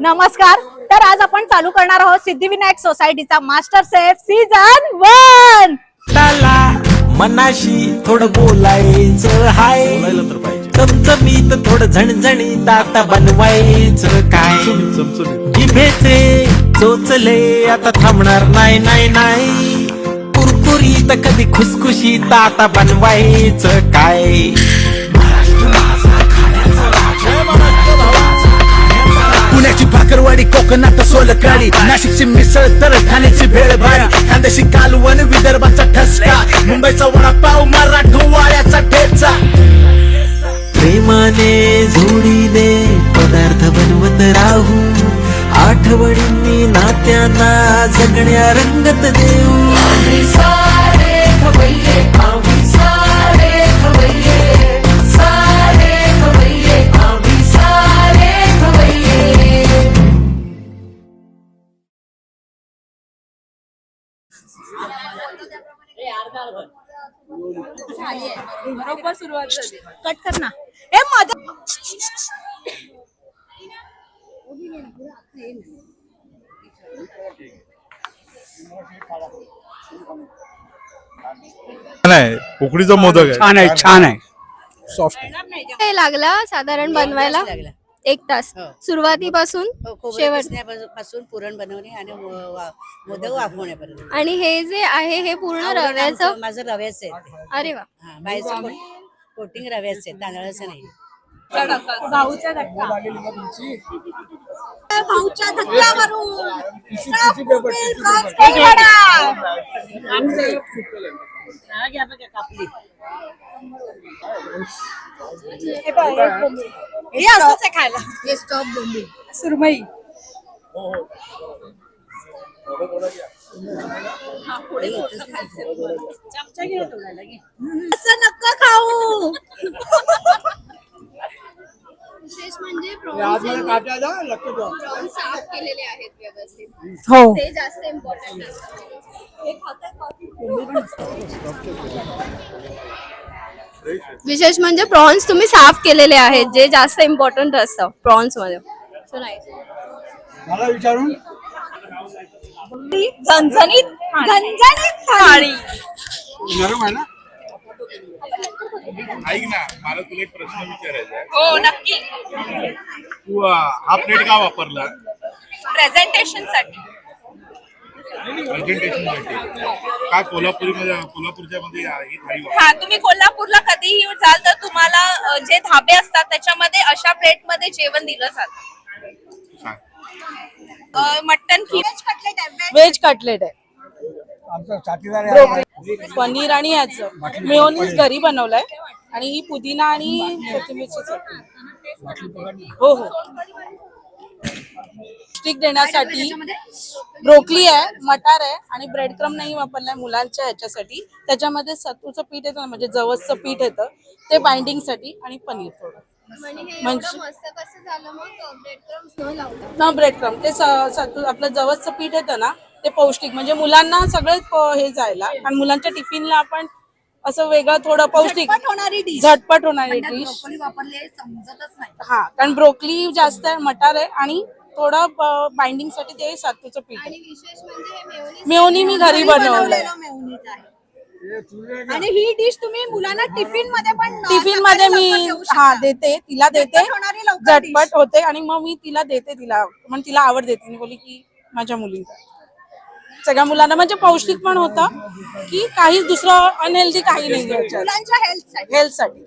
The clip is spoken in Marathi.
नमस्कार. तर आज आपण चालू करणार आहोत सिद्धिविनायक सोसायटीचा मास्टर शेफ सीझन 1. मनाशी थोडं बोलायचं हाय, चमचमीत थोडं झणझणीत आता बनवायचं काय. जिभेचे चोचले आता थांबणार नाही नाही नाही, कुरकुरीत कधी खुसखुशीत आता बनवायचं काय. पुण्याची भाकरवाडी, कोकणात सोलकढी, नाशिकची मिसळ तर ठाण्याची भेळ भारी, खानदेशी कालवण, विदर्भाचा ठसका, मुंबईचा वडापाव, मराठवाड्याचा ठेचा. प्रेमाने जोडीने पदार्थ बनवत राहू, आठवणींनी नात्यांना जगण्या रंगत देऊ. बरोबर सुरुवात झाली. कट कर ना. ए मदत. नाही, उकडीचा मोदक आहे. छान आहे, छान आहे, सॉफ्ट. ते लागला साधारण बनवायला 1 तास सुरुवातीपासून पासून पुरण बनवणे आणि मोदक वाफवण्यापर्यंत. आणि हे जे आहे हे पूर्ण रव्याचं. माझं रव्याचं आहे. अरे वा. बाहेरचं कोटिंग रव्याचं आहे, तांदळाचं नाही. भाऊचा धक्का. भाऊच्या धक्क्यावरून कापली हे असंच आहे खायला. हे स्टॉप बोंबील. सुरमई. असं नका खाऊ. विशेष म्हणजे प्रॉन्स साफ केलेले आहेत व्यवस्थित. हो. ते जास्त इम्पॉर्टंट असतं. विशेष म्हणजे प्रॉन्स तुम्ही साफ केलेले आहेत, जे जास्त इम्पॉर्टंट असतं प्रॉन्स मध्ये. मला विचारून झणझणीत थाळी. नरम आहे ना. ऐक ना, मला तुला एक प्रश्न विचारायचा आहे. हो नक्की. तू हा प्लेट का वापरला? प्रेझेंटेशन साठी. प्रेझेंटेशन साठी का? कोल्हापूरच्या मध्ये ही थाळी वापर. हा, तुम्ही कोल्हापूरला कधीही जाल तर तुम्हाला जे धाबे असतात त्याच्यामध्ये अशा प्लेट मध्ये जेवण दिलं जातं. मटन व्हेज कटलेट आहे. आमचा साथीदार पनीर आणि ह्याचं मेयोनीज घरी बनवलंय आणि ही पुदिना आणि कोथिंबीरची चटणी. हो हो. स्टिक देण्यासाठी ब्रोकली आहे, मटार आहे आणि ब्रेड क्रम नाही वापरलाय मुलांच्या ह्याच्यासाठी. त्याच्यामध्ये सत्तूचं पीठ येतं ना, म्हणजे जवसचं पीठ येतं ते बाइंडिंग साठी, आणि पनीर थोडं. म्हणजे मस्त कसं झालं मग ब्रेड क्रम्स न लावता. ना ब्रेड क्रम ते सत्तू आपलं जवसचं पीठ येतं ना, ते पौष्टिक, म्हणजे मुलांना सगळं हे जायला, आणि मुलांच्या टिफिनला आपण असं वेगळं थोडं पौष्टिक झटपट होणारी डिश. हा, कारण ब्रोकली जास्त आहे, मटार आहे आणि थोडं बाइंडिंग साठी ते सत्तूचं पीठ आहे. आणि विशेष म्हणजे हे मेयोनी मी घरी बनवलंय. आणि ही डिश तुम्ही मुलांना टिफिन टिफिन मध्ये मी देते, तिला देते, झटपट होते आणि मग मी तिला देते, मग तिला आवड देते. मी बोली की माझ्या मुलीला सगळ्या मुलांना म्हणजे पौष्टिक पण होतं, की काही दुसरं अनहेल्दी काही नाही हेल्थ साठी.